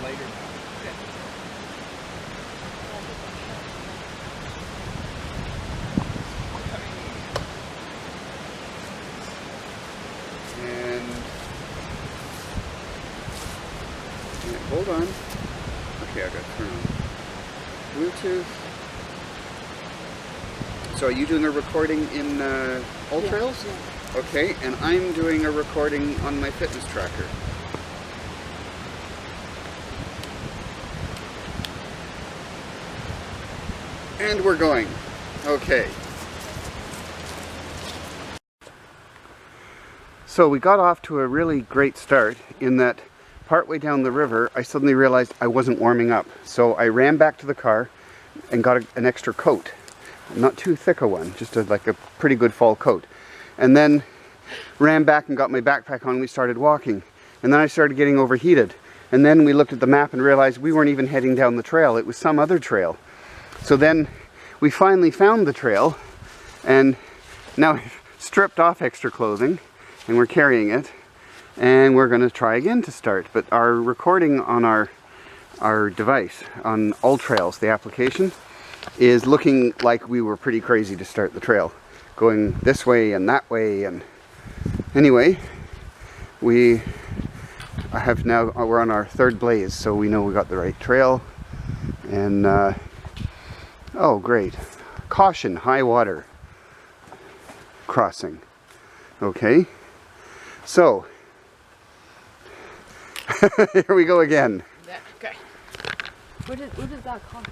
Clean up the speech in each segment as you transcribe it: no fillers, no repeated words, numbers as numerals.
later. Okay. And hold on. Okay, I got to turn on Bluetooth. So are you doing a recording in All Trails? Yeah. Okay, and I'm doing a recording on my fitness tracker. And we're going. Okay. So we got off to a really great start in that partway down the river, I suddenly realized I wasn't warming up. So I ran back to the car and got an extra coat. Not too thick a one, just like a pretty good fall coat. And then ran back and got my backpack on and we started walking. And then I started getting overheated. And then we looked at the map and realized we weren't even heading down the trail, it was some other trail. So then we finally found the trail, and now we've stripped off extra clothing and we're carrying it, and we're going to try again to start. But our recording on our device, on All Trails, the application, is looking like we were pretty crazy to start the trail, going this way and that way. And anyway, we're on our third blaze, so we know we got the right trail. And oh great, caution, high water crossing. Okay, so here we go again. Okay. What is that called?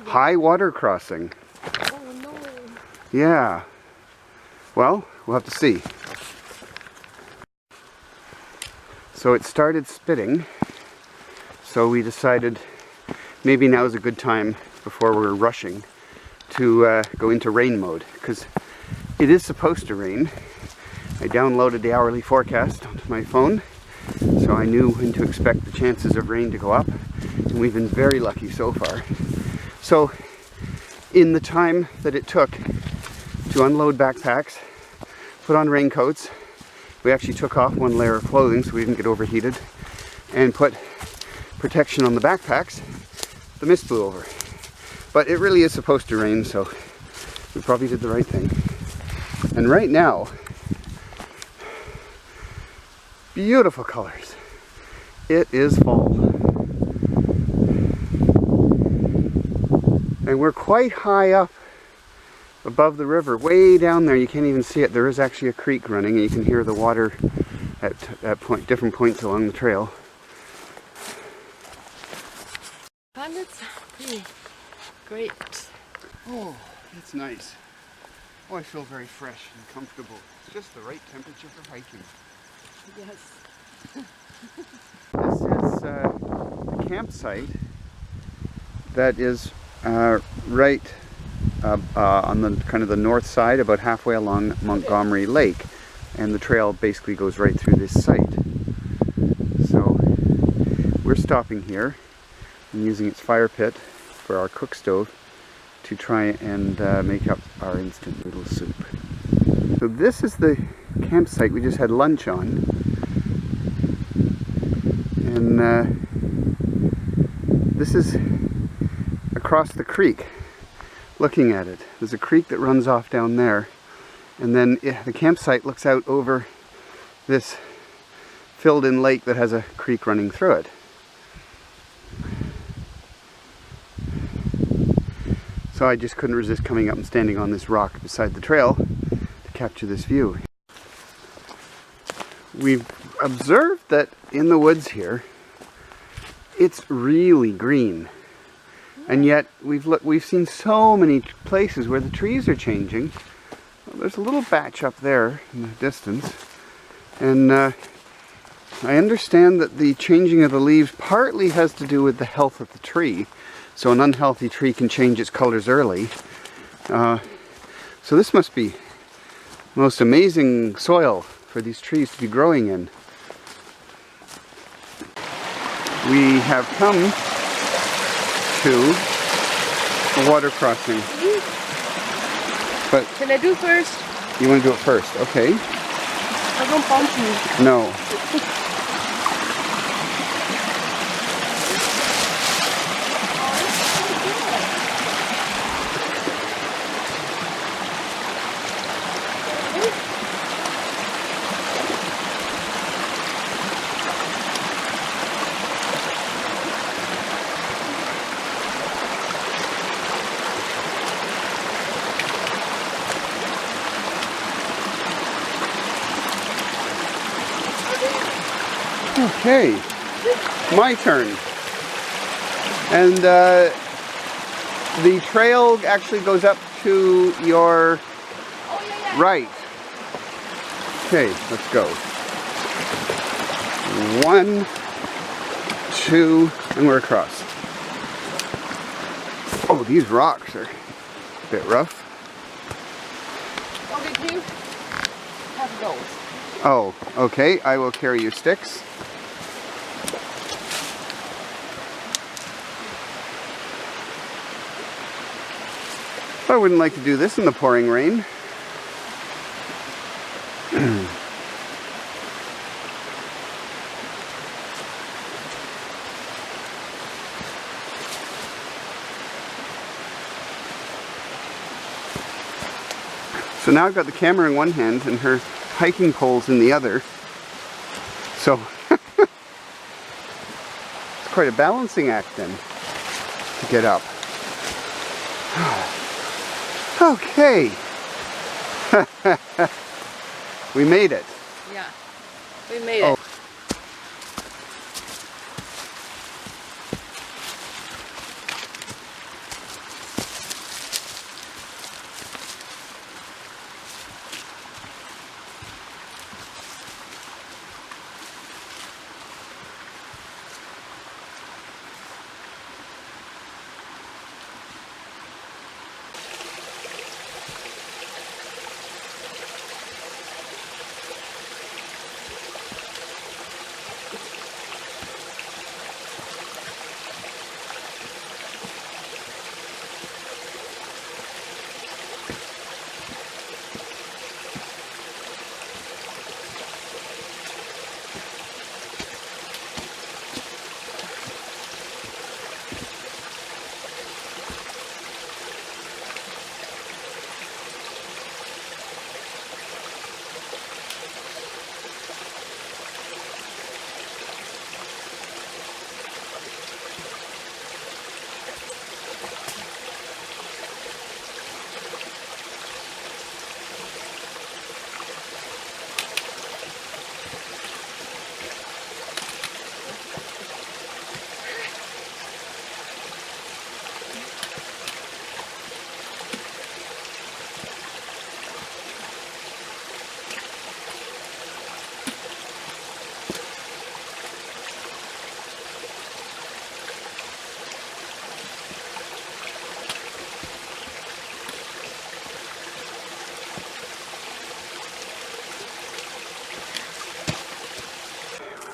High water crossing. Oh no. Yeah. Well, we'll have to see. So it started spitting, so we decided maybe now is a good time, before we're rushing, to go into rain mode, because it is supposed to rain. I downloaded the hourly forecast onto my phone, so I knew when to expect the chances of rain to go up, and we've been very lucky so far. So in the time that it took to unload backpacks, put on raincoats, we actually took off one layer of clothing so we didn't get overheated, and put protection on the backpacks. The mist blew over. But it really is supposed to rain, so we probably did the right thing. And right now, beautiful colors. It is fall. And we're quite high up above the river, way down there. You can't even see it. There is actually a creek running, and you can hear the water at different points along the trail. And it's pretty great. Oh, it's nice. Oh, I feel very fresh and comfortable. It's just the right temperature for hiking. Yes. This is the campsite that is right on the kind of the north side, about halfway along Montgomery Lake, and the trail basically goes right through this site. So we're stopping here and using its fire pit for our cook stove to try and make up our instant noodle soup. So this is the campsite we just had lunch on, and this is across the creek. Looking at it, there's a creek that runs off down there, and then the campsite looks out over this filled-in lake that has a creek running through it. So I just couldn't resist coming up and standing on this rock beside the trail to capture this view. We've observed that in the woods here, it's really green. And yet we've seen so many places where the trees are changing. Well, there's a little batch up there in the distance. And I understand that the changing of the leaves partly has to do with the health of the tree. So an unhealthy tree can change its colors early. So this must be the most amazing soil for these trees to be growing in. We have come to a water crossing. But can I do first? You want to do it first? Okay. I don't bump you. No. Okay, my turn. And the trail actually goes up to your right. Okay, let's go. 1, 2, and we're across. Oh, these rocks are a bit rough. Oh, did you have those? Oh, okay, I will carry your sticks. I wouldn't like to do this in the pouring rain. So now I've got the camera in one hand and her hiking poles in the other. So it's quite a balancing act then to get up. Okay. We made it. Yeah, we made it.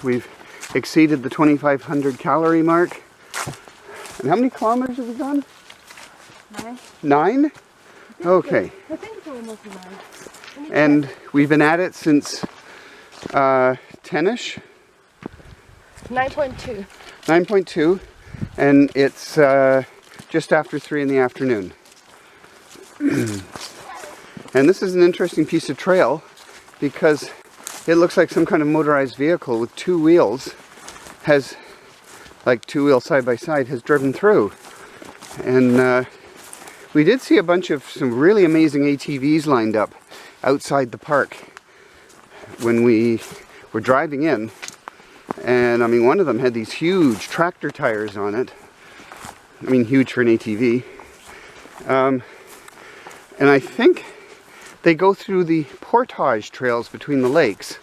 We've exceeded the 2,500 calorie mark. And how many kilometers have we gone? 9. 9? Okay. I think it's almost 9. And we've been at it since 10ish. 9.2. 9.2. And it's just after 3 in the afternoon. And this is an interesting piece of trail because it looks like some kind of motorized vehicle with 2 wheels has, like 2 wheels side by side, has driven through. And we did see a bunch of some really amazing ATVs lined up outside the park when we were driving in. And I mean, one of them had these huge tractor tires on it. I mean, huge for an ATV. And I think they go through the portage trails between the lakes.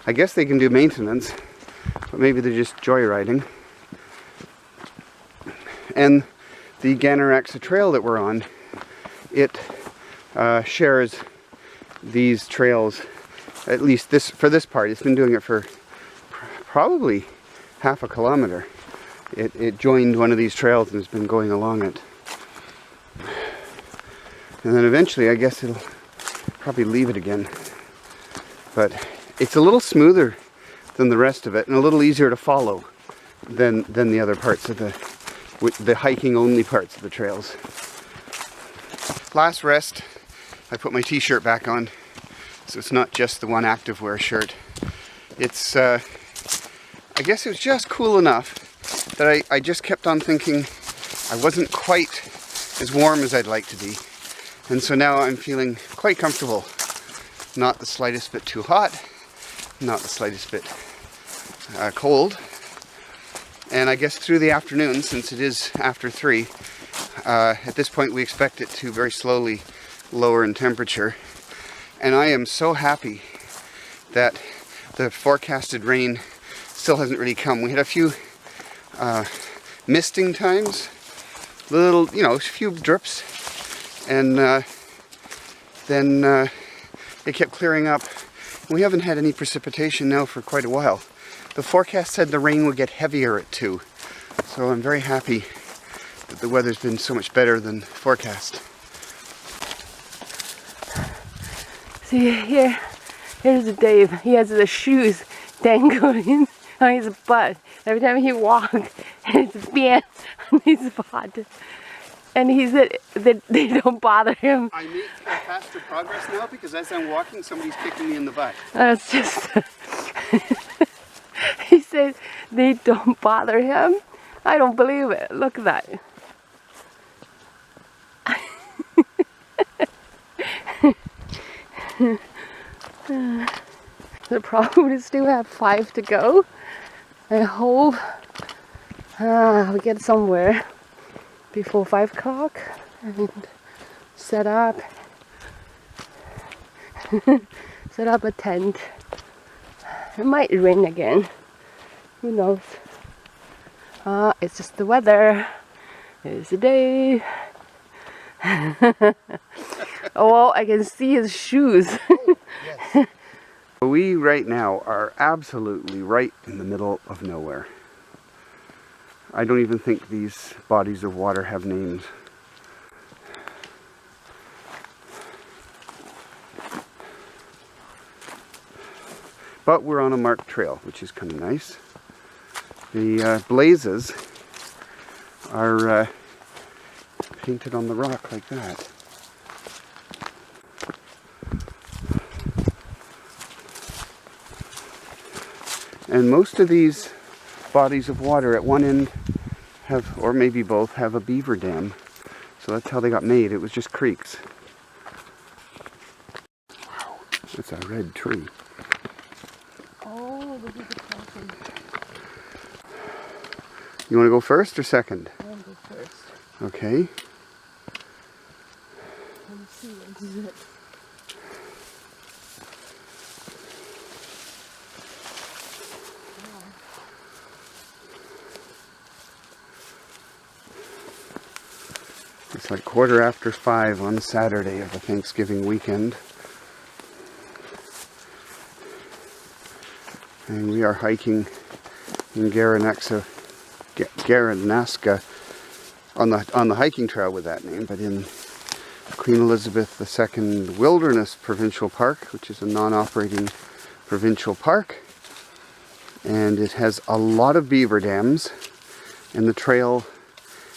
I guess they can do maintenance, but maybe they're just joyriding. And the Ganaraxa trail that we're on, it shares these trails, at least this for this part. It's been doing it for probably half a kilometer. It joined one of these trails and has been going along it. And then eventually, I guess it'll probably leave it again. But it's a little smoother than the rest of it and a little easier to follow than the other parts of the hiking only parts of the trails. Last rest, I put my t-shirt back on, so it's not just the one activewear shirt. It's I guess it was just cool enough that I just kept on thinking I wasn't quite as warm as I'd like to be. And so now I'm feeling quite comfortable. Not the slightest bit too hot, not the slightest bit cold. And I guess through the afternoon, since it is after 3, at this point we expect it to very slowly lower in temperature. And I am so happy that the forecasted rain still hasn't really come. We had a few misting times, little, you know, a few drips, and then it kept clearing up. We haven't had any precipitation now for quite a while. The forecast said the rain would get heavier at 2, so I'm very happy that the weather's been so much better than forecast. See here's Dave. He has the shoes dangling on his butt. Every time he walks, it's bent on his butt. And he said that they don't bother him. I make faster progress now because as I'm walking, somebody's kicking me in the butt. That's just... He said they don't bother him. I don't believe it. Look at that. The problem is still have 5 to go. I hope we get somewhere before 5 o'clock and set up a tent. It might rain again. Who knows? It's just the weather. It's the day. Oh, I can see his shoes. Oh, yes. We right now are absolutely right in the middle of nowhere. I don't even think these bodies of water have names. But we're on a marked trail, which is kind of nice. The blazes are painted on the rock like that. And most of these bodies of water at one end have, or maybe both, have a beaver dam. So that's how they got made. It was just creeks. Wow, that's a red tree. Oh, this is the crossing. You want to go first or second? I want to go first. Okay. Let me see what is it. It's like 5:15 on Saturday of the Thanksgiving weekend. And we are hiking in Garanaska on the hiking trail with that name, but in Queen Elizabeth II Wilderness Provincial Park, which is a non-operating provincial park. And it has a lot of beaver dams, and the trail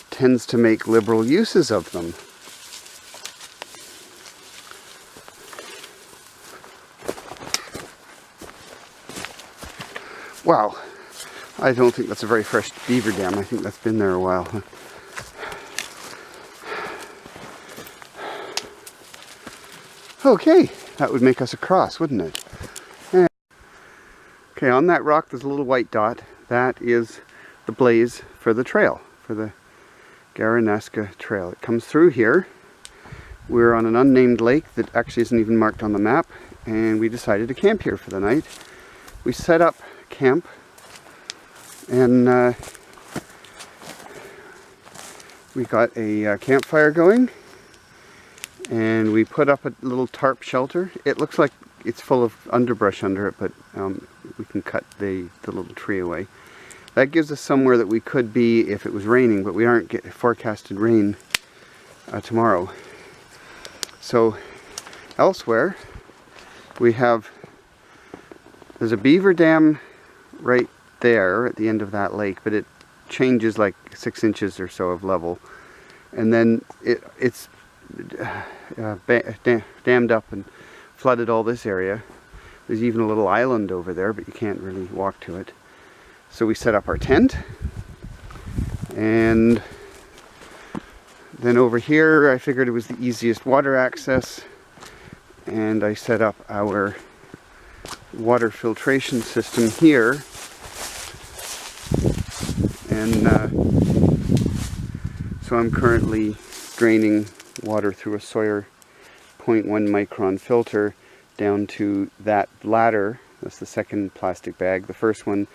tends to make liberal uses of them. Wow, I don't think that's a very fresh beaver dam. I think that's been there a while. Okay, that would make us a cross, wouldn't it? Yeah. Okay, on that rock there's a little white dot. That is the blaze for the trail, for the Garanaska Trail. It comes through here. We're on an unnamed lake that actually isn't even marked on the map, and we decided to camp here for the night. We set up camp, and we got a campfire going, and we put up a little tarp shelter. It looks like it's full of underbrush under it, but we can cut the little tree away. That gives us somewhere that we could be if it was raining, but we aren't getting forecasted rain tomorrow. So elsewhere we have, there's a beaver dam right there at the end of that lake, but it changes like 6 inches or so of level, and then it's dammed up and flooded all this area. There's even a little island over there, but you can't really walk to it. So we set up our tent, and then over here I figured it was the easiest water access, and I set up our water filtration system here And so I'm currently draining water through a Sawyer 0.1 micron filter down to that ladder. That's the second plastic bag. The first one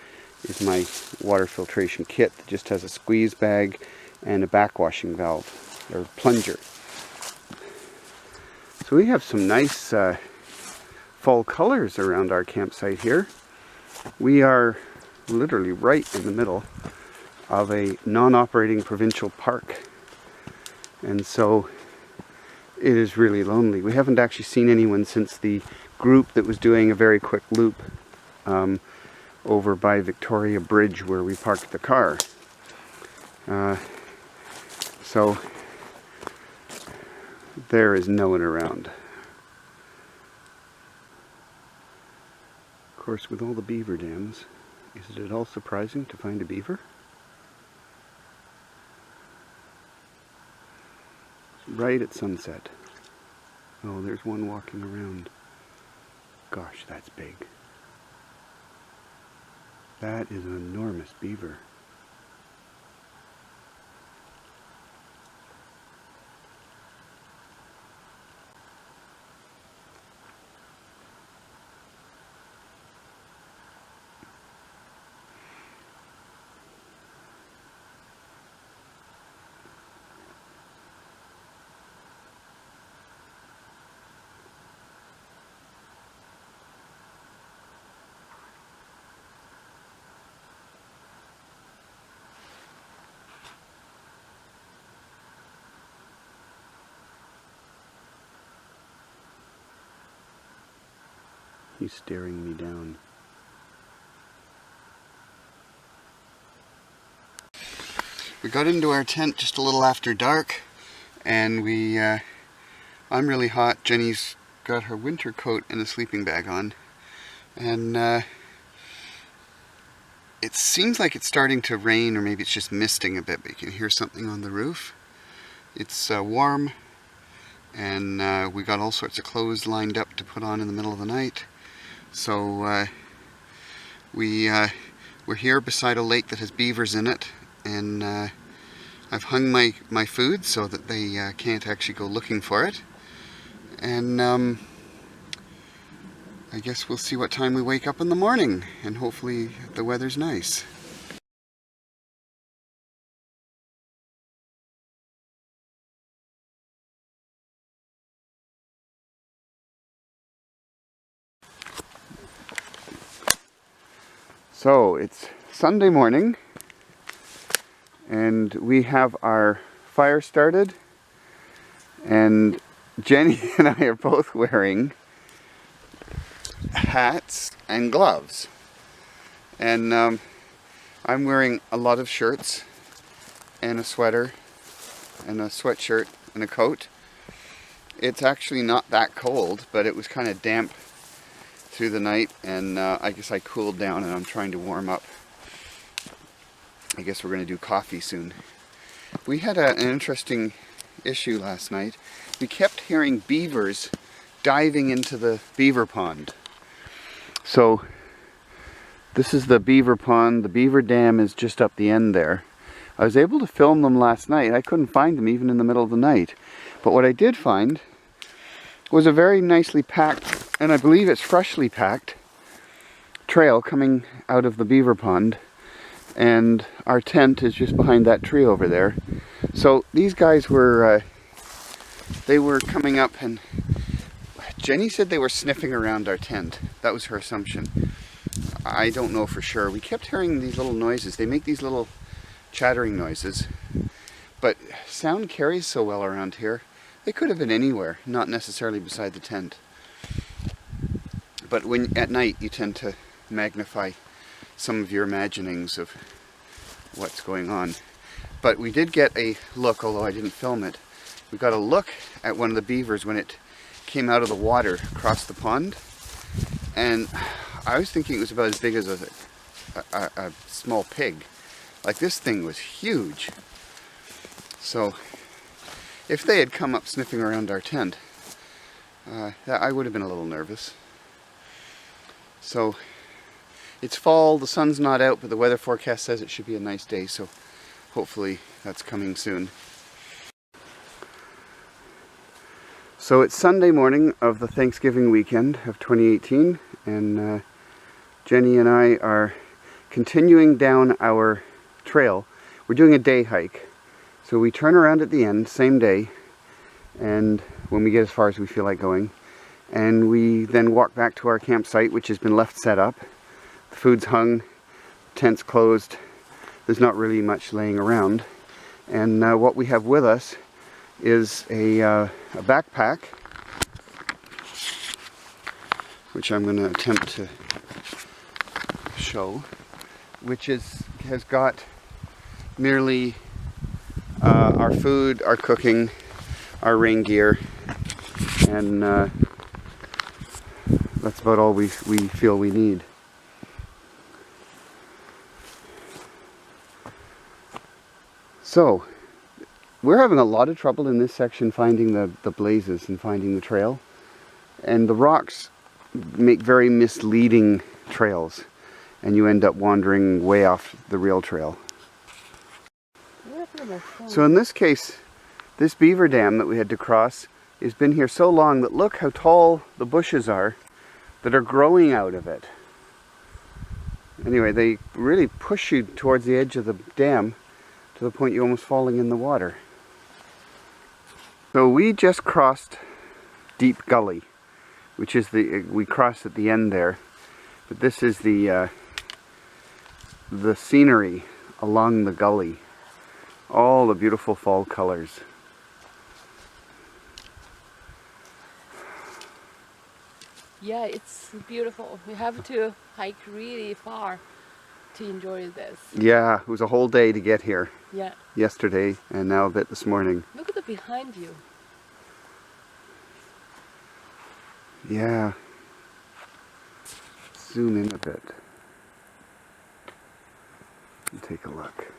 is my water filtration kit that just has a squeeze bag and a backwashing valve, or plunger. So we have some nice fall colors around our campsite here. We are literally right in the middle of a non-operating provincial park. And so it is really lonely. We haven't actually seen anyone since the group that was doing a very quick loop over by Victoria Bridge where we parked the car. So there is no one around. Of course, with all the beaver dams, is it at all surprising to find a beaver? Right at sunset. Oh, there's one walking around. Gosh, that's big. That is an enormous beaver. He's staring me down. We got into our tent just a little after dark, and I'm really hot. Jenny's got her winter coat and a sleeping bag on, and it seems like it's starting to rain, or maybe it's just misting a bit, but you can hear something on the roof. It's warm, and we got all sorts of clothes lined up to put on in the middle of the night. So we're here beside a lake that has beavers in it, and I've hung my food so that they can't actually go looking for it. And I guess we'll see what time we wake up in the morning, and hopefully the weather's nice. So it's Sunday morning, and we have our fire started, and Jenny and I are both wearing hats and gloves, and I'm wearing a lot of shirts and a sweater and a sweatshirt and a coat. It's actually not that cold, but it was kind of damp through the night, and I guess I cooled down, and I'm trying to warm up. I guess we're going to do coffee soon. We had an interesting issue last night. We kept hearing beavers diving into the beaver pond. So this is the beaver pond. The beaver dam is just up the end there. I was able to film them last night. I couldn't find them even in the middle of the night. But what I did find was a very nicely packed, and I believe it's freshly packed, trail coming out of the beaver pond, and our tent is just behind that tree over there. So these guys were they were coming up, and Jenny said they were sniffing around our tent. That was her assumption. I don't know for sure. We kept hearing these little noises. They make these little chattering noises, but sound carries so well around here. They could have been anywhere, not necessarily beside the tent. But at night you tend to magnify some of your imaginings of what's going on. But we did get a look, although I didn't film it. We got a look at one of the beavers when it came out of the water across the pond. And I was thinking it was about as big as a small pig. Like, this thing was huge. So if they had come up sniffing around our tent, I would have been a little nervous. So It's fall, the sun's not out, but the weather forecast says it should be a nice day, so hopefully that's coming soon. So it's Sunday morning of the Thanksgiving weekend of 2018, and Jenny and I are continuing down our trail. We're doing a day hike, so we turn around at the end, same day, and when we get as far as we feel like going, and we then walk back to our campsite, which has been left set up. The food's hung, tent's closed, there's not really much laying around, and what we have with us is a backpack, which I'm going to attempt to show, which has got merely our food, our cooking, our rain gear, and that's about all we feel we need. So, we're having a lot of trouble in this section finding the blazes and finding the trail. And the rocks make very misleading trails, and you end up wandering way off the real trail. So in this case, this beaver dam that we had to cross has been here so long that look how tall the bushes are that are growing out of it. Anyway, they really push you towards the edge of the dam to the point you're almost falling in the water. So we just crossed Deep Gully, which is we crossed at the end there, but this is the scenery along the gully. All the beautiful fall colors. Yeah, it's beautiful. You have to hike really far to enjoy this. Yeah, it was a whole day to get here. Yeah. Yesterday and now a bit this morning. Look at the behind you. Yeah. Zoom in a bit and take a look.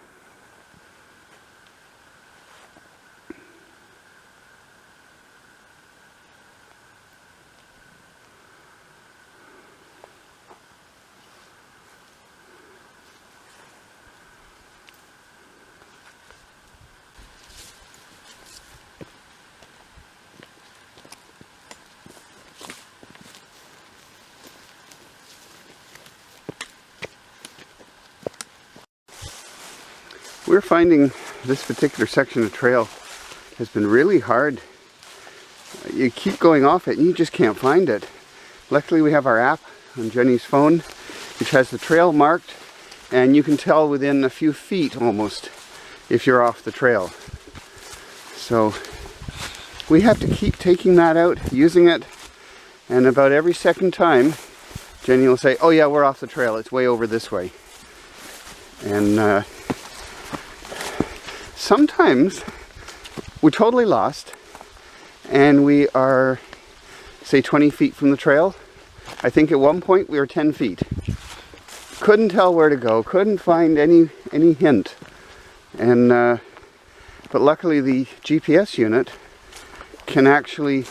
We're finding this particular section of trail has been really hard. You keep going off it and you just can't find it. Luckily we have our app on Jenny's phone which has the trail marked, and you can tell within a few feet almost if you're off the trail. So we have to keep taking that out, using it, and about every second time Jenny will say, oh yeah, we're off the trail, it's way over this way. And sometimes we're totally lost and we are, say, 20 feet from the trail. I think at one point we were 10 feet. Couldn't tell where to go, couldn't find any hint. And but luckily the GPS unit can actually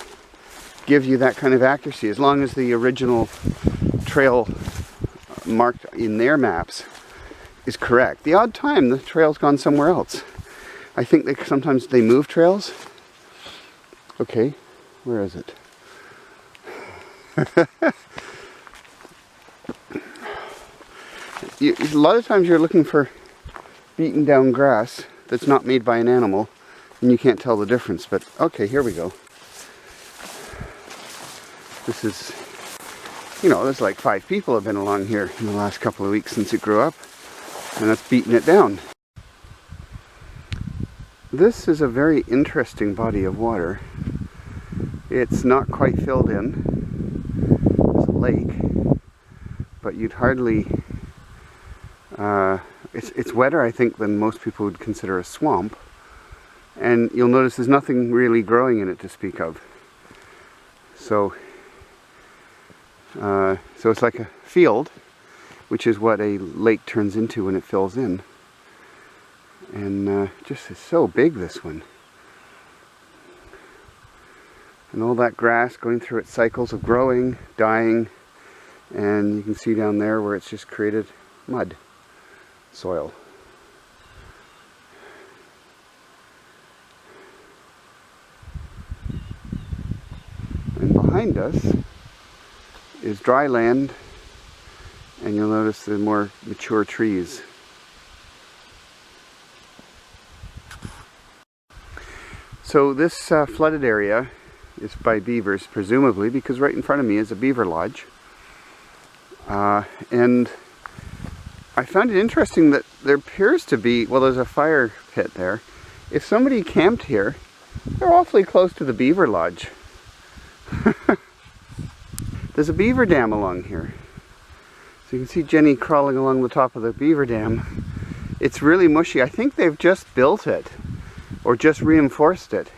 give you that kind of accuracy as long as the original trail marked in their maps is correct. The odd time the trail's gone somewhere else. I think sometimes they move trails. Okay, where is it? A lot of times you're looking for beaten down grass that's not made by an animal and you can't tell the difference, but okay, here we go. This is, you know, there's like 5 people have been along here in the last couple of weeks since it grew up, and that's beaten it down. This is a very interesting body of water. It's not quite filled in. It's a lake, but you'd hardly, it's wetter I think than most people would consider a swamp, and you'll notice there's nothing really growing in it to speak of. So it's like a field, which is what a lake turns into when it fills in. And just is so big, this one. And all that grass going through its cycles of growing, dying, And you can see down there where it's just created mud, soil. And behind us is dry land, and you'll notice the more mature trees. So this flooded area is by beavers, presumably, because right in front of me is a beaver lodge. And I found it interesting that there appears to be, well, there's a fire pit there. If somebody camped here, they're awfully close to the beaver lodge. There's a beaver dam along here. So you can see Jenny crawling along the top of the beaver dam. It's really mushy. I think they've just built it, or just reinforced it,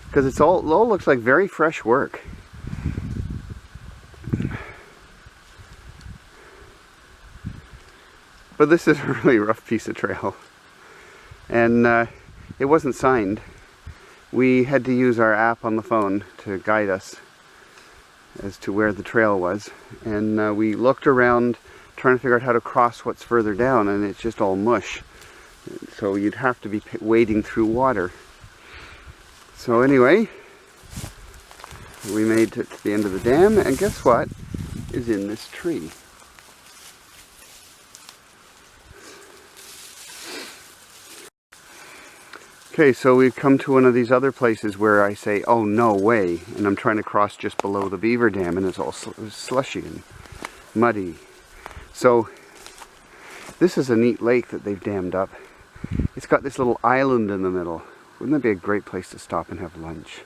because it all looks like very fresh work. But this is a really rough piece of trail, and it wasn't signed. We had to use our app on the phone to guide us as to where the trail was, and we looked around trying to figure out how to cross what's further down, and it's just all mush, so you'd have to be wading through water. So anyway, we made it to the end of the dam, and guess what is in this tree? Okay, so we've come to one of these other places where I say, oh no way, and I'm trying to cross just below the beaver dam, and it's all slushy and muddy. So this is a neat lake that they've dammed up. It's got this little island in the middle. Wouldn't that be a great place to stop and have lunch?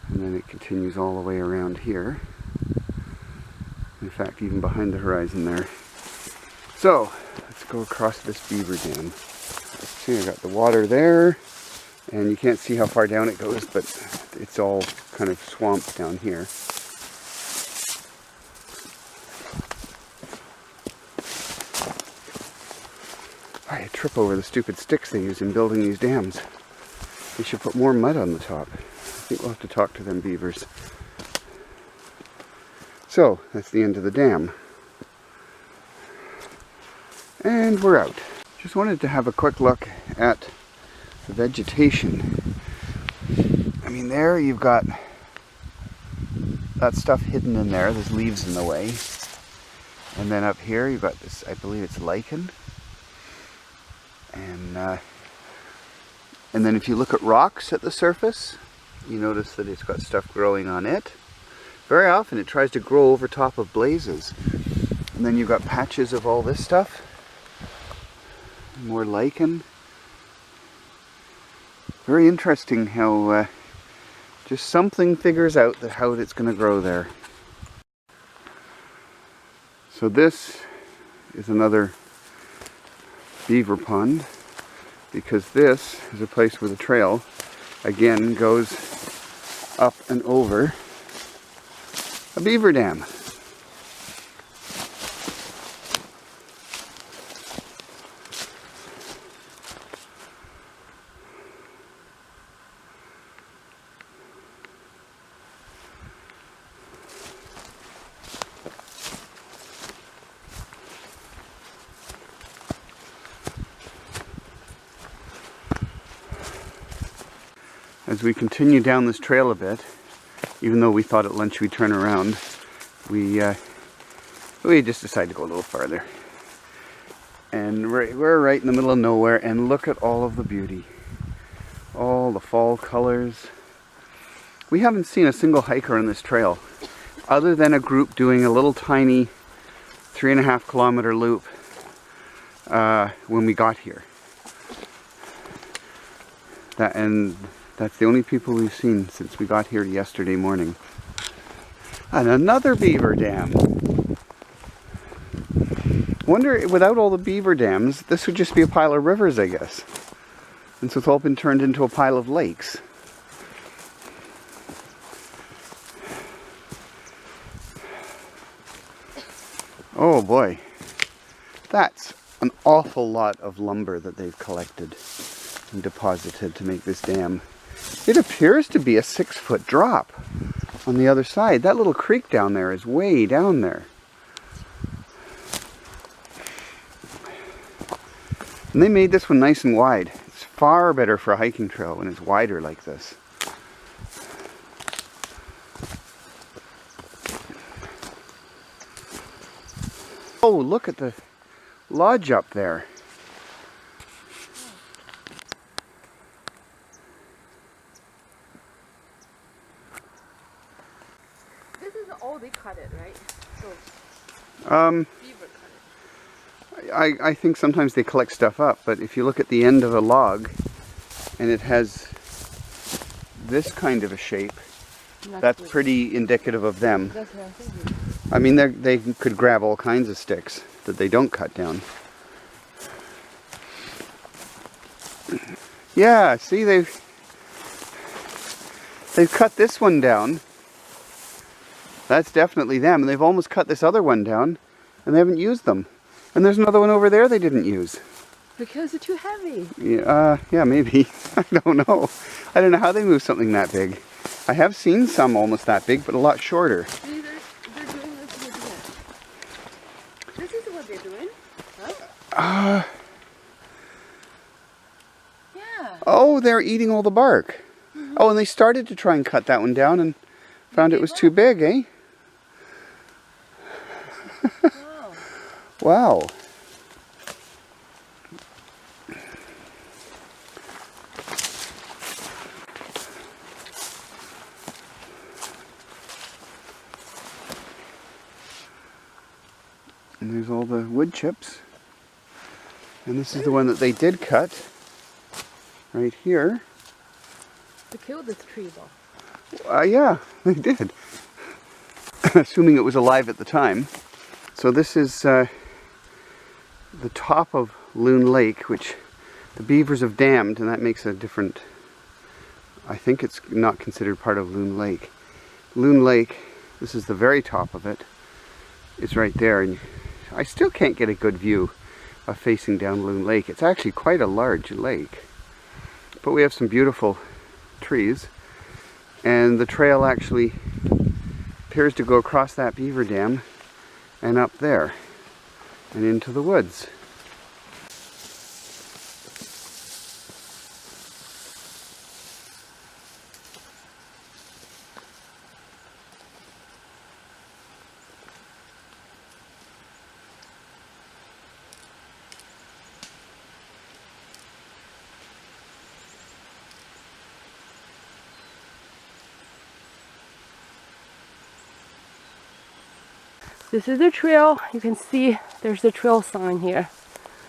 And then it continues all the way around here. In fact, even behind the horizon there. So let's go across this beaver dam. See, I got the water there, and you can't see how far down it goes, but it's all kind of swamped down here. I trip over the stupid sticks they use in building these dams. They should put more mud on the top. I think we'll have to talk to them beavers. So, that's the end of the dam. And we're out. Just wanted to have a quick look at the vegetation. I mean, there you've got that stuff hidden in there. There's leaves in the way. And then up here you've got this, I believe it's lichen. And then if you look at rocks at the surface, you notice that it's got stuff growing on it. Very often it tries to grow over top of blazes. And then you've got patches of all this stuff. More lichen. Very interesting how just something figures out that how it's going to grow there. So this is another beaver pond, because this is a place where the trail again goes up and over a beaver dam. As we continue down this trail a bit, even though we thought at lunch we'd turn around, we just decided to go a little farther. And we're right in the middle of nowhere, and look at all of the beauty. All the fall colors. We haven't seen a single hiker on this trail, other than a group doing a little tiny 3.5 kilometer loop when we got here. That's the only people we've seen since we got here yesterday morning. And another beaver dam. Wonder, without all the beaver dams, this would just be a pile of rivers, I guess. And so it's all been turned into a pile of lakes. Oh boy. That's an awful lot of lumber that they've collected and deposited to make this dam. It appears to be a 6-foot drop on the other side. That little creek down there is way down there. And they made this one nice and wide. It's far better for a hiking trail when it's wider like this. Oh, look at the lodge up there. This is all they cut it, right? So beaver cut it. I think sometimes they collect stuff up, but if you look at the end of a log and it has this kind of a shape, that's pretty indicative of them. That's what I'm thinking. I mean, they could grab all kinds of sticks that they don't cut down. Yeah, see, they've cut this one down. That's definitely them. And they've almost cut this other one down, and they haven't used them. And there's another one over there they didn't use. Because they're too heavy. Yeah, maybe. I don't know. I don't know how they move something that big. I have seen some almost that big, but a lot shorter. See, they're doing this again. This is what they're doing, huh? Yeah. Oh, they're eating all the bark. Mm-hmm. Oh, and they started to try and cut that one down and found it was too big, eh? Wow. Wow. And there's all the wood chips. And this is the one that they did cut. Right here. They killed this tree though. Yeah, they did. Assuming it was alive at the time. So this is the top of Loon Lake, which the beavers have dammed, and that makes a different... I think it's not considered part of Loon Lake. Loon Lake, this is the very top of it. It's right there, and I still can't get a good view of facing down Loon Lake. It's actually quite a large lake. But we have some beautiful trees, and the trail actually appears to go across that beaver dam and up there and into the woods. This is the trail. You can see there's a trail sign here.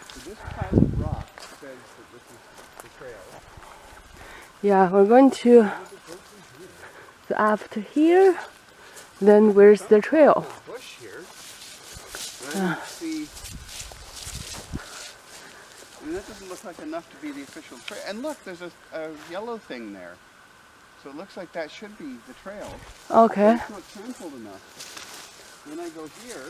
So this pile of rock says that this is the trail. Yeah, we're going to after here. Then where's the trail? Bush here. I don't see. I mean, that doesn't look like enough to be the official trail. And look, there's a yellow thing there. So it looks like that should be the trail. Okay. It's not trampled enough. Then I go here,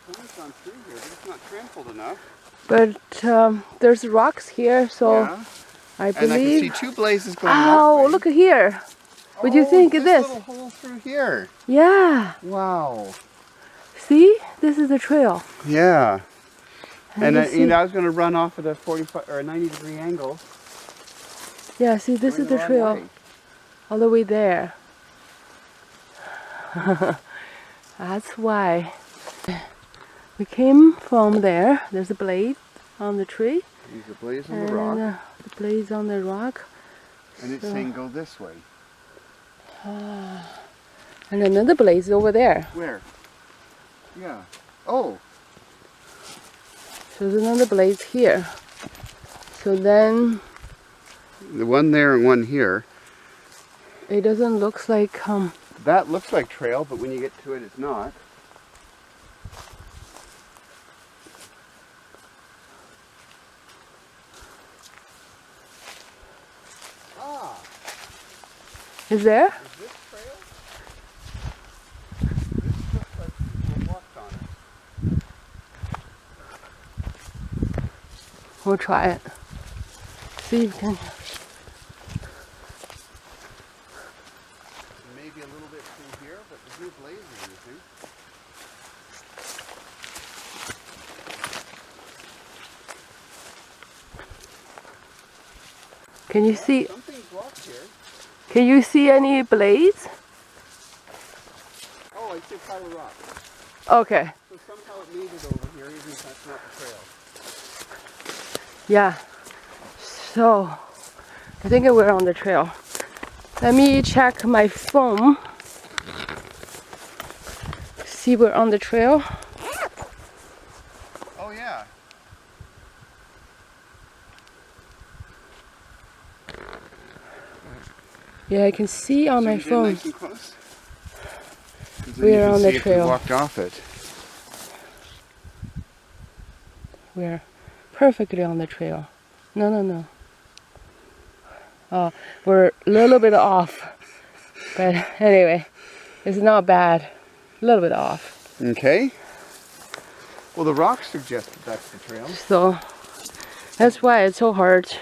it's gone through here, but it's not trampled enough. But there's rocks here, so yeah. I believe... And I can see two blazes going Oh, that way. look at here. What do you think of this? Little hole through here. Yeah. Wow. See? This is the trail. Yeah. And I was going to run off at a 45 or a 90-degree angle. Yeah, see, this is the trail. All the way there. That's why we came from there. There's a blaze on the tree. There's a blaze on the rock. The blaze on the rock. And it's saying go this way. And another blaze over there. Where? Yeah. Oh. So there's another blaze here. So then... The one there and one here. It doesn't look like... That looks like trail, but when you get to it, it's not. Ah! Is there? Is this trail? This looks like people walked on it. We'll try it. See if we can... Maybe a little bit through here, but there's no blaze or anything. Can you see? Something's blocked here. Can you see any blades? Oh, I see a pile of rocks. Okay. So somehow it made it over here, even if that's not the trail. Yeah. So I think we're on the trail. Let me check my phone. See, we're on the trail. Oh yeah. Yeah, I can see on my phone. Nice and close. We're on the We trail. walked off it. We're perfectly on the trail. No. Oh, we're a little bit off. But anyway, it's not bad. A little bit off. Okay. Well, the rocks suggest that that's the trail. So that's why it's so hard.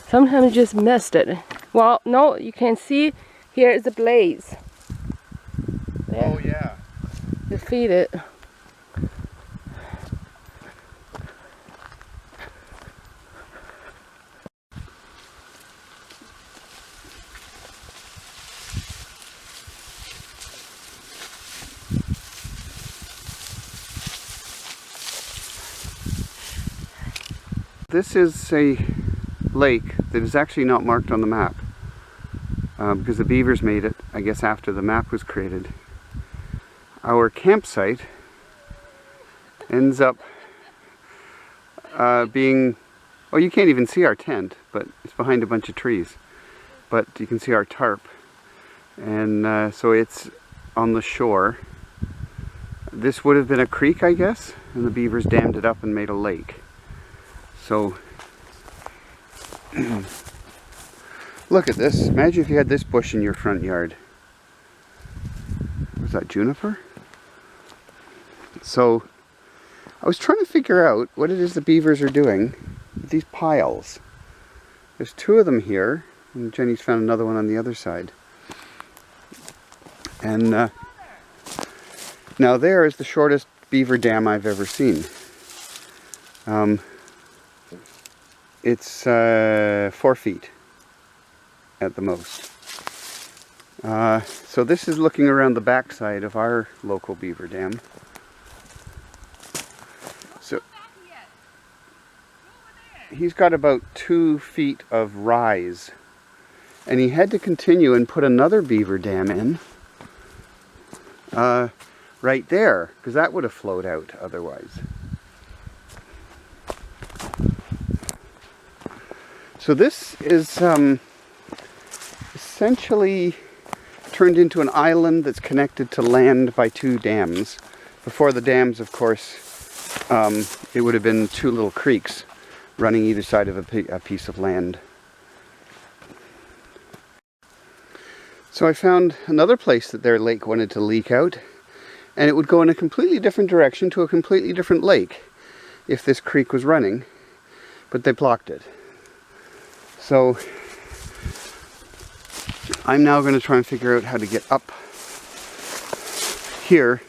Sometimes you just missed it. Well, no, you can see here is the blaze. There. Oh yeah. You feed it. This is a lake that is actually not marked on the map because the beavers made it, I guess, after the map was created. Our campsite ends up being, well, you can't even see our tent, but it's behind a bunch of trees. But you can see our tarp, and so it's on the shore. This would have been a creek, I guess, and the beavers dammed it up and made a lake. So, look at this. Imagine if you had this bush in your front yard. Was that juniper? So, I was trying to figure out what it is the beavers are doing with these piles. There's two of them here, and Jenny's found another one on the other side. And now there is the shortest beaver dam I've ever seen. It's 4 feet at the most. So this is looking around the backside of our local beaver dam. So he's got about 2 feet of rise, and he had to continue and put another beaver dam in right there, because that would have flowed out otherwise. So this is essentially turned into an island that's connected to land by 2 dams. Before the dams, of course, it would have been 2 little creeks running either side of a piece of land. So I found another place that their lake wanted to leak out, and it would go in a completely different direction to a completely different lake if this creek was running, but they blocked it. So I'm now going to try and figure out how to get up here.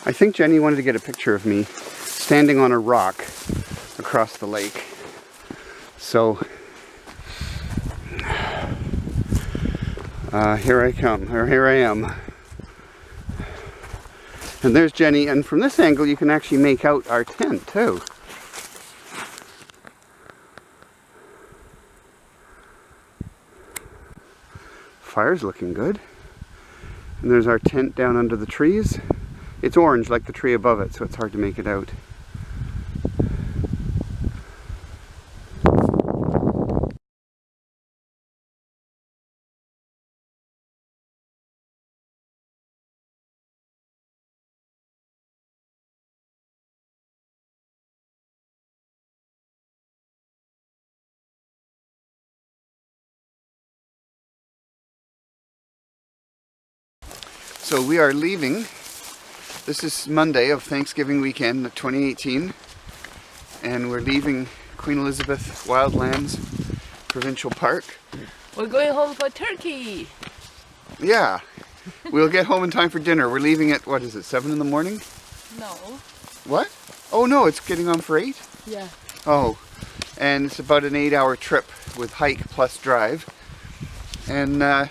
I think Jenny wanted to get a picture of me standing on a rock across the lake. So here I come, or here I am. And there's Jenny, and from this angle you can actually make out our tent too. Fire's looking good. And there's our tent down under the trees. It's orange like the tree above it, so it's hard to make it out. So we are leaving. This is Monday of Thanksgiving weekend of 2018, and we're leaving Queen Elizabeth Wildlands Provincial Park. We're going home for turkey. Yeah, we'll get home in time for dinner. We're leaving at, what is it, 7 in the morning? No. What? Oh no, it's getting on for 8? Yeah. Oh, and it's about an 8-hour trip with hike plus drive. And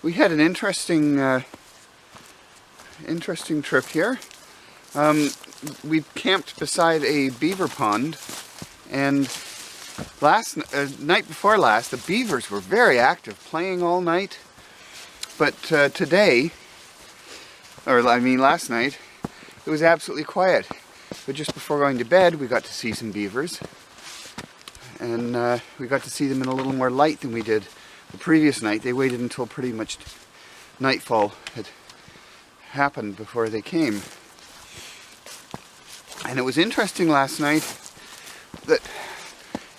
we had an interesting trip here. We camped beside a beaver pond, and night before last, the beavers were very active, playing all night. But today, or I mean last night, it was absolutely quiet. But just before going to bed, we got to see some beavers, and we got to see them in a little more light than we did the previous night. They waited until pretty much nightfall had happened before they came. And it was interesting last night that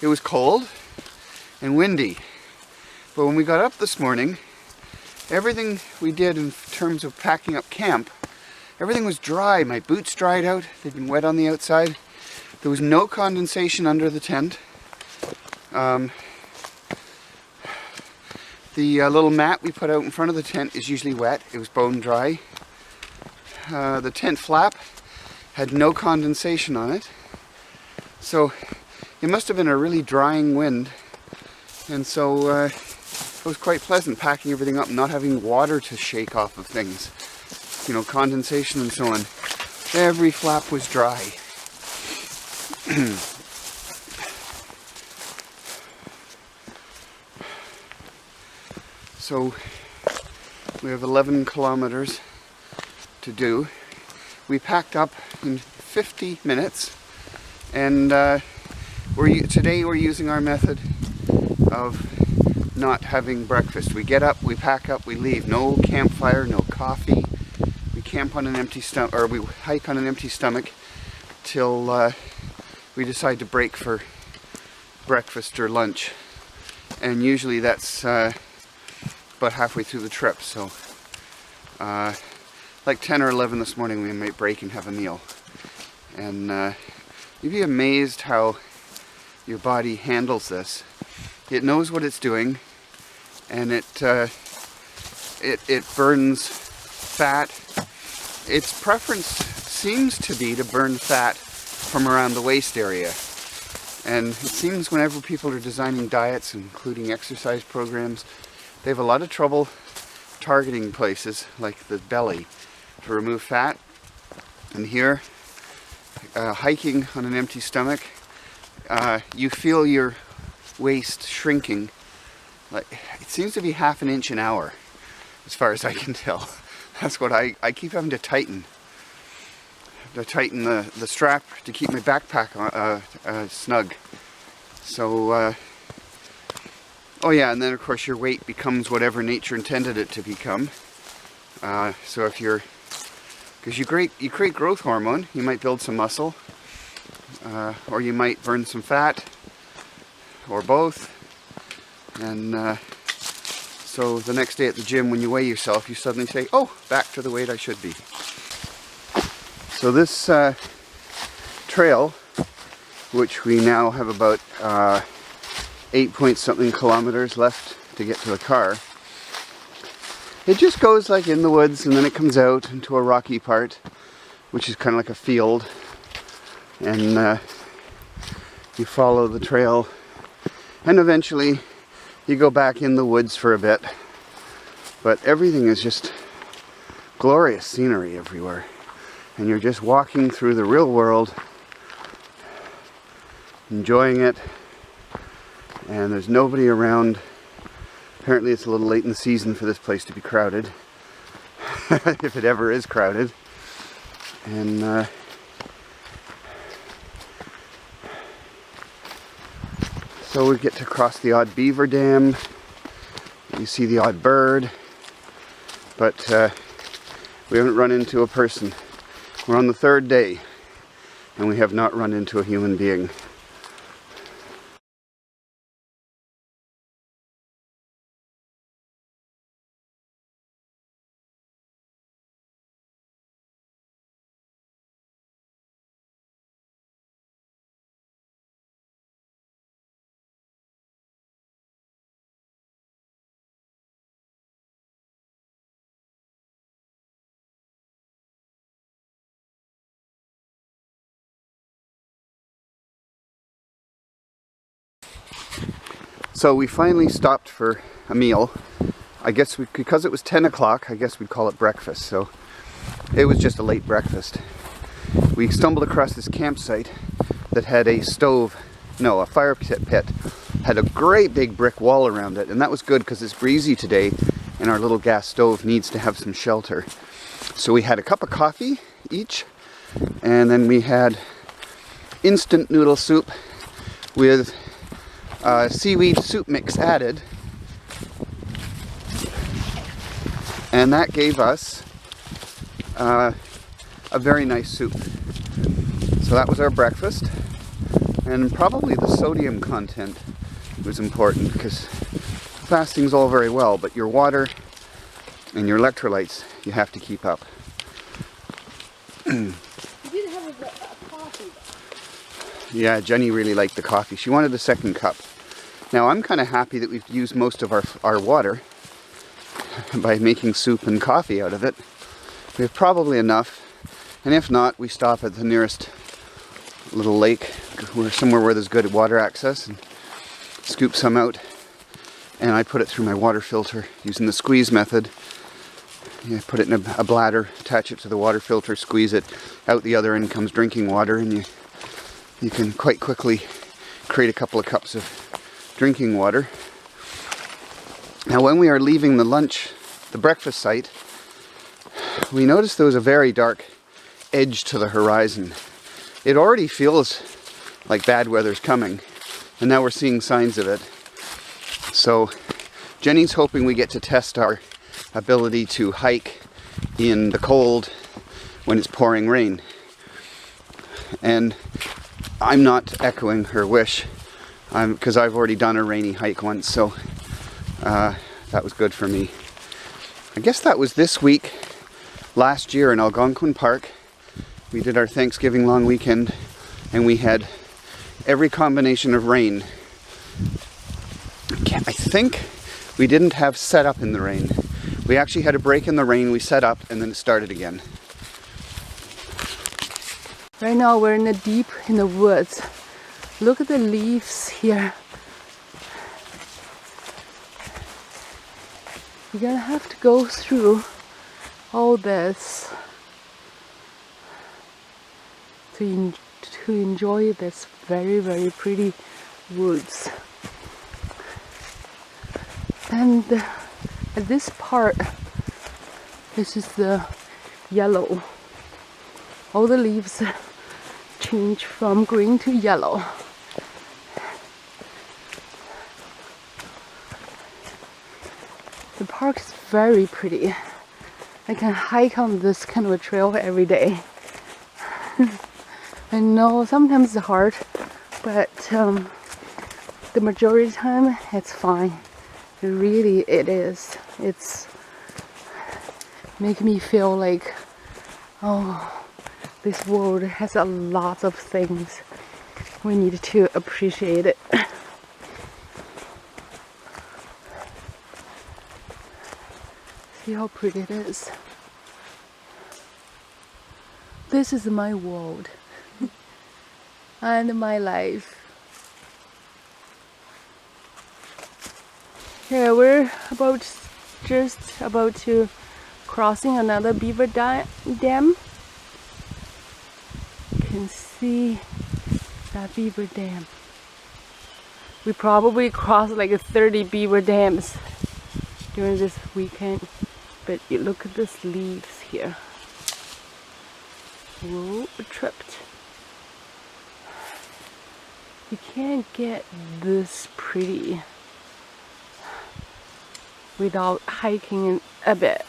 it was cold and windy. But when we got up this morning, everything we did in terms of packing up camp, everything was dry. My boots dried out. They'd been wet on the outside. There was no condensation under the tent. The little mat we put out in front of the tent is usually wet. It was bone dry. The tent flap had no condensation on it. So it must have been a really drying wind. And so it was quite pleasant packing everything up and not having water to shake off of things. You know, condensation and so on. Every flap was dry. So we have 11 kilometers to do. We packed up in 50 minutes, and today we're using our method of not having breakfast. We get up, we pack up, we leave. No campfire, no coffee. We camp on an empty stomach, or we hike on an empty stomach till we decide to break for breakfast or lunch. And usually that's about halfway through the trip. So like 10 or 11 this morning we might break and have a meal. And you'd be amazed how your body handles this. It knows what it's doing, and it burns fat. Its preference seems to be to burn fat from around the waist area. And it seems whenever people are designing diets, including exercise programs, they have a lot of trouble targeting places like the belly to remove fat. And here, hiking on an empty stomach, you feel your waist shrinking. Like, it seems to be half an inch an hour, as far as I can tell. That's what I keep having to tighten. To tighten the strap to keep my backpack snug. So, oh yeah, and then of course your weight becomes whatever nature intended it to become. So if because you create growth hormone, you might build some muscle, or you might burn some fat, or both. And so the next day at the gym, when you weigh yourself, you suddenly say, oh, back to the weight I should be. So this trail, which we now have about 8-point-something kilometers left to get to the car, it just goes like in the woods, and then it comes out into a rocky part, which is kind of like a field, and you follow the trail, and eventually you go back in the woods for a bit. But everything is just glorious scenery everywhere, and you're just walking through the real world, enjoying it, and there's nobody around. Apparently it's a little late in the season for this place to be crowded, if it ever is crowded. And so we get to cross the odd beaver dam, you see the odd bird, but we haven't run into a person. We're on the 3rd day, and we have not run into a human being. So we finally stopped for a meal. I guess because it was 10 o'clock, I guess we'd call it breakfast. So it was just a late breakfast. We stumbled across this campsite that had a fire pit, had a great big brick wall around it, and that was good because it's breezy today and our little gas stove needs to have some shelter. So we had a cup of coffee each, and then we had instant noodle soup with seaweed soup mix added, and that gave us a very nice soup. So that was our breakfast, and probably the sodium content was important because fasting's all very well, but your water and your electrolytes you have to keep up. You did have a coffee though. Yeah, Jenny really liked the coffee. She wanted a second cup. Now I'm kind of happy that we've used most of our water by making soup and coffee out of it. We have probably enough, and if not, we stop at the nearest little lake, somewhere where there's good water access, and scoop some out, and I put it through my water filter using the squeeze method. You put it in a bladder, attach it to the water filter, squeeze it, out the other end comes drinking water, and you can quite quickly create a couple of cups of drinking water. Now when we are leaving the breakfast site, we noticed there was a very dark edge to the horizon. It already feels like bad weather's coming, and now we're seeing signs of it. So Jenny's hoping we get to test our ability to hike in the cold when it's pouring rain. And I'm not echoing her wish, because I've already done a rainy hike once, so that was good for me. I guess that was this week. Last year in Algonquin Park, we did our Thanksgiving long weekend, and we had every combination of rain. I think we didn't have set up in the rain. We actually had a break in the rain, we set up, and then it started again. Right now we're deep in the woods. Look at the leaves here. You're gonna have to go through all this to enjoy this very, very pretty woods. And at this part, this is the yellow. All the leaves change from green to yellow. The park is very pretty. I can hike on this kind of a trail every day. I know sometimes it's hard, but the majority of the time it's fine. It is. It's making me feel like, oh, this world has a lot of things. We need to appreciate it. See how pretty it is. This is my world and my life. Yeah, we're just about to crossing another beaver dam. You can see that beaver dam. We probably crossed like 30 beaver dams during this weekend, but you look at these leaves here. Whoa, tripped. You can't get this pretty without hiking a bit.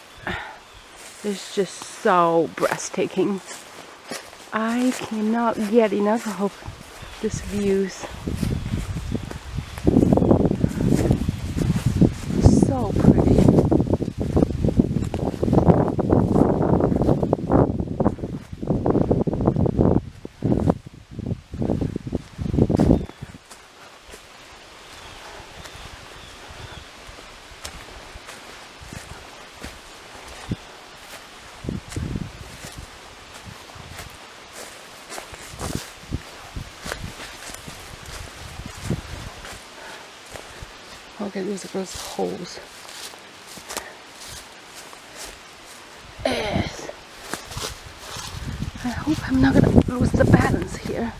It's just so breathtaking. I cannot get enough of these views. So pretty. look at those holes. Yes. I hope I'm not gonna lose the balance here.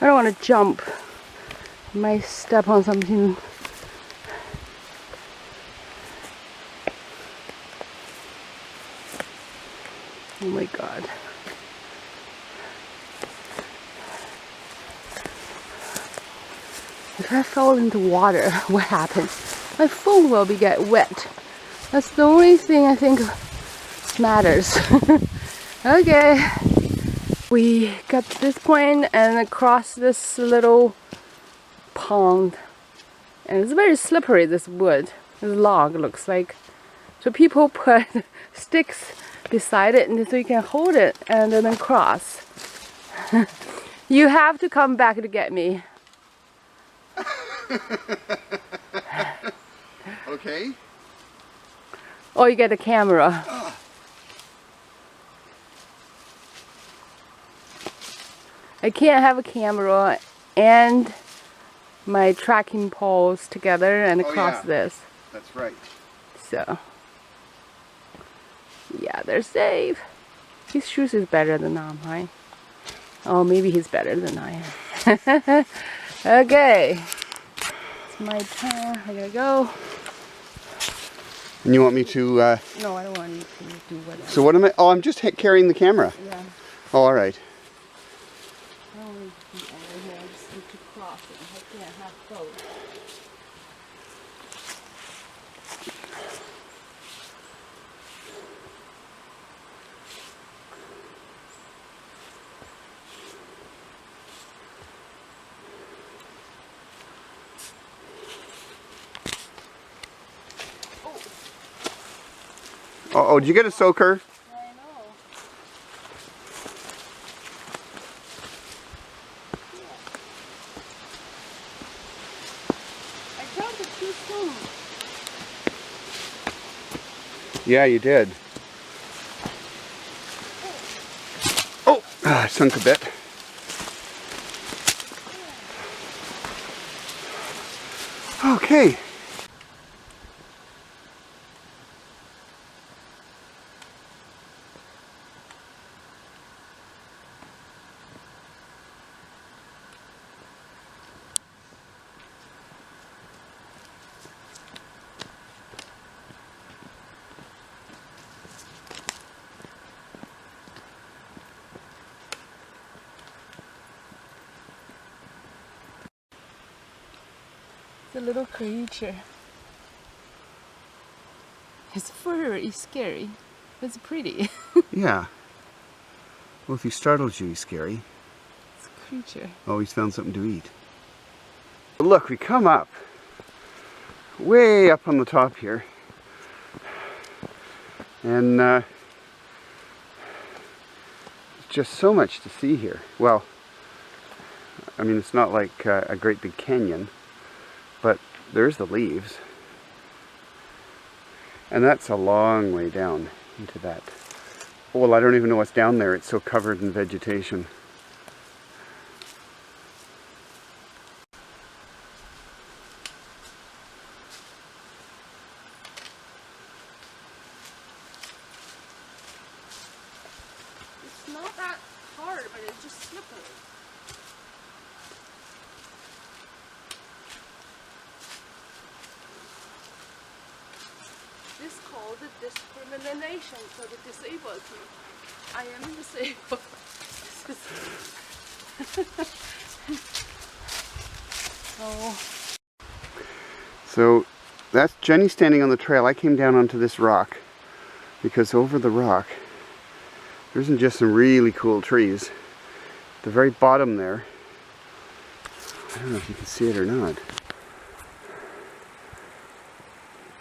I don't want to jump. I might step on something. Oh my god. If I fall into water, what happens? My phone will get wet. That's the only thing I think matters. Okay. We got to this point and across this little pond. And it's very slippery, this wood. This log looks like. So people put sticks beside it and so you can hold it and then cross. You have to come back to get me. Okay. Or you get a camera. I can't have a camera and my tracking poles together and across this. That's right. So, yeah, they're safe. His shoes is better than mine. Oh, maybe he's better than I am. Okay. It's my turn. I gotta go. And you want me to... No, I don't want you to do whatever. So what am I... Oh, I'm just carrying the camera. Yeah. Oh, all right. I don't need to be over here. I just need to cross it. I can't have both. Oh, did you get a soaker? I know. I jumped it too soon. Yeah, you did. Oh, I sunk a bit. Okay. The little creature. His fur is scary. It's pretty. Yeah. Well, if he startles you, he's scary. It's a creature. Oh, he's found something to eat. Look, we come up. Way up on the top here. And there's just so much to see here. Well, I mean, it's not like a great big canyon. But there's the leaves. And that's a long way down into that. Well, I don't even know what's down there. It's so covered in vegetation. It's not that hard, but it's just slippery. This is called discrimination for the disabled people. I am disabled. Oh. So that's Jenny standing on the trail. I came down onto this rock because over the rock there's just some really cool trees. At the very bottom there, I don't know if you can see it or not.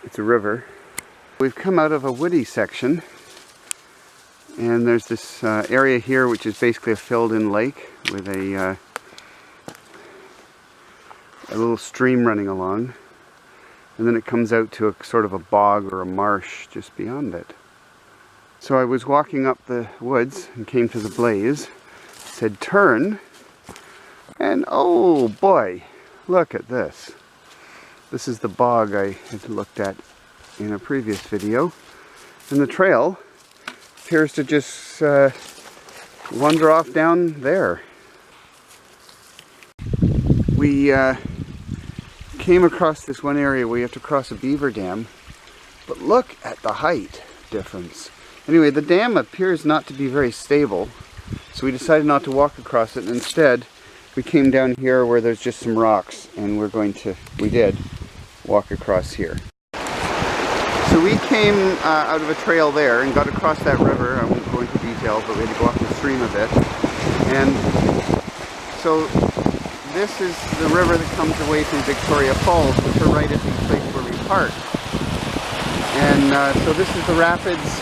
It's a river. We've come out of a woody section, and there's this area here which is basically a filled-in lake with a little stream running along, and then it comes out to a sort of a bog or a marsh just beyond it. So I was walking up the woods and came to the blaze, said turn, and oh boy, look at this. This is the bog I had looked at in a previous video, and the trail appears to just wander off down there. We came across this one area where you have to cross a beaver dam, but look at the height difference. Anyway, the dam appears not to be very stable, so we decided not to walk across it, and instead we came down here where there's just some rocks, and we did walk across here. So we came out of a trail there and got across that river. I won't go into detail, but we had to go up the stream a bit. And so this is the river that comes away from Victoria Falls, which are right at the place where we parked. And so this is the rapids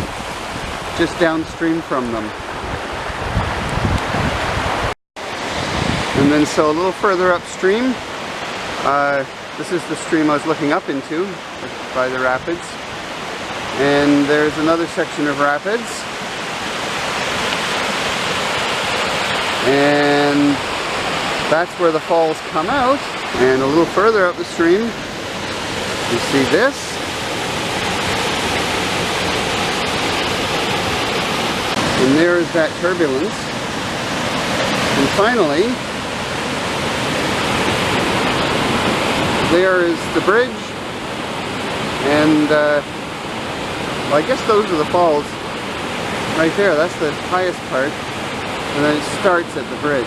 just downstream from them. And then so a little further upstream, this is the stream I was looking up into by the rapids. And there's another section of rapids. And that's where the falls come out. And a little further up the stream, you see this. And there is that turbulence. And finally, there is the bridge. And well, I guess those are the falls right there. That's the highest part. And then it starts at the bridge.